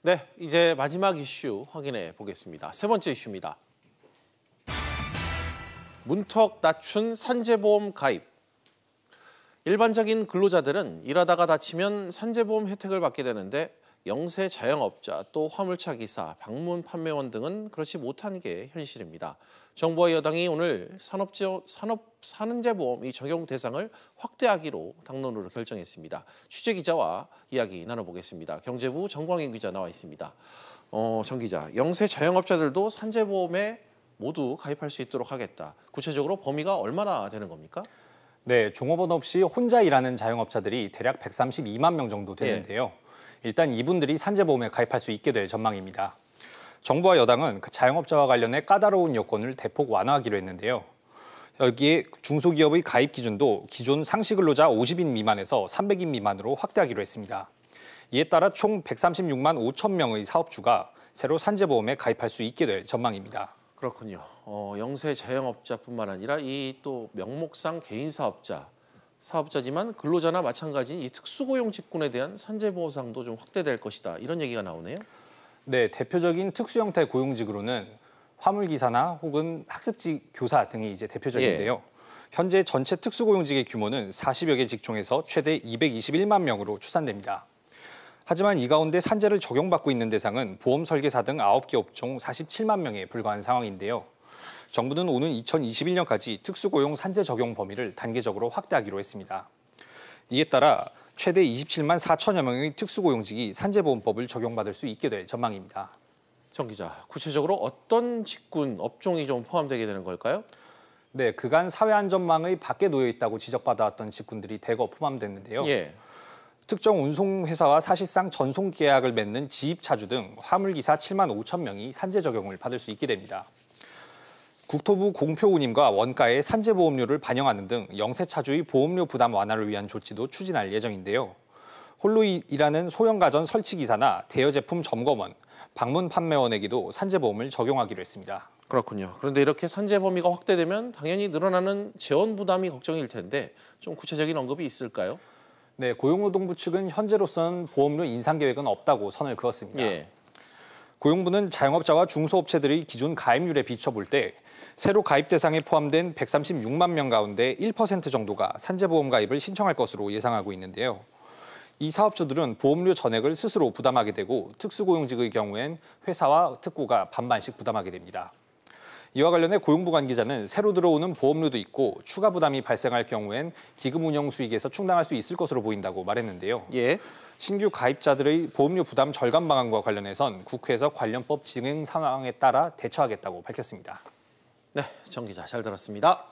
네, 이제 마지막 이슈 확인해 보겠습니다. 세 번째 이슈입니다. 문턱 낮춘 산재보험 가입. 일반적인 근로자들은 일하다가 다치면 산재보험 혜택을 받게 되는데 영세 자영업자, 또 화물차 기사, 방문 판매원 등은 그렇지 못한 게 현실입니다. 정부와 여당이 오늘 산업산재보험 이 적용 대상을 확대하기로 당론으로 결정했습니다. 취재 기자와 이야기 나눠보겠습니다. 경제부 정광인 기자 나와 있습니다. 정 기자, 영세 자영업자들도 산재보험에 모두 가입할 수 있도록 하겠다. 구체적으로 범위가 얼마나 되는 겁니까? 네, 종업원 없이 혼자 일하는 자영업자들이 대략 132만 명 정도 되는데요. 일단 이분들이 산재보험에 가입할 수 있게 될 전망입니다. 정부와 여당은 자영업자와 관련해 까다로운 여건을 대폭 완화하기로 했는데요. 여기에 중소기업의 가입 기준도 기존 상시근로자 50인 미만에서 300인 미만으로 확대하기로 했습니다. 이에 따라 총 136만 5천 명의 사업주가 새로 산재보험에 가입할 수 있게 될 전망입니다. 그렇군요. 영세 자영업자뿐만 아니라 이 또 명목상 개인 사업자지만 근로자나 마찬가지인 이 특수고용 직군에 대한 산재보호상도 좀 확대될 것이다. 이런 얘기가 나오네요. 네, 대표적인 특수 형태 고용직으로는 화물기사나 혹은 학습지 교사 등이 이제 대표적인데요. 현재 전체 특수고용직의 규모는 40여 개 직종에서 최대 221만 명으로 추산됩니다. 하지만 이 가운데 산재를 적용받고 있는 대상은 보험 설계사 등 9개 업종 47만 명에 불과한 상황인데요. 정부는 오는 2021년까지 특수고용 산재 적용 범위를 단계적으로 확대하기로 했습니다. 이에 따라 최대 27만 4천여 명의 특수고용직이 산재보험법을 적용받을 수 있게 될 전망입니다. 정 기자, 구체적으로 어떤 직군, 업종이 좀 포함되게 되는 걸까요? 네, 그간 사회안전망의 밖에 놓여 있다고 지적받아왔던 직군들이 대거 포함됐는데요. 특정 운송회사와 사실상 전송 계약을 맺는 지입차주 등 화물기사 7만 5천 명이 산재 적용을 받을 수 있게 됩니다. 국토부 공표운임과 원가의 산재보험료를 반영하는 등 영세차주의 보험료 부담 완화를 위한 조치도 추진할 예정인데요. 홀로 일하는 소형가전 설치기사나 대여제품 점검원, 방문 판매원에게도 산재보험을 적용하기로 했습니다. 그렇군요. 그런데 이렇게 산재 범위가 확대되면 당연히 늘어나는 재원 부담이 걱정일 텐데 좀 구체적인 언급이 있을까요? 네, 고용노동부 측은 현재로서는 보험료 인상 계획은 없다고 선을 그었습니다. 고용부는 자영업자와 중소업체들의 기존 가입률에 비춰볼 때 새로 가입 대상에 포함된 136만 명 가운데 1% 정도가 산재보험 가입을 신청할 것으로 예상하고 있는데요. 이 사업주들은 보험료 전액을 스스로 부담하게 되고 특수고용직의 경우엔 회사와 특고가 반반씩 부담하게 됩니다. 이와 관련해 고용부 관계자는 새로 들어오는 보험료도 있고 추가 부담이 발생할 경우엔 기금 운영 수익에서 충당할 수 있을 것으로 보인다고 말했는데요. 신규 가입자들의 보험료 부담 절감 방안과 관련해선 국회에서 관련법 진행 상황에 따라 대처하겠다고 밝혔습니다. 네, 정 기자 잘 들었습니다.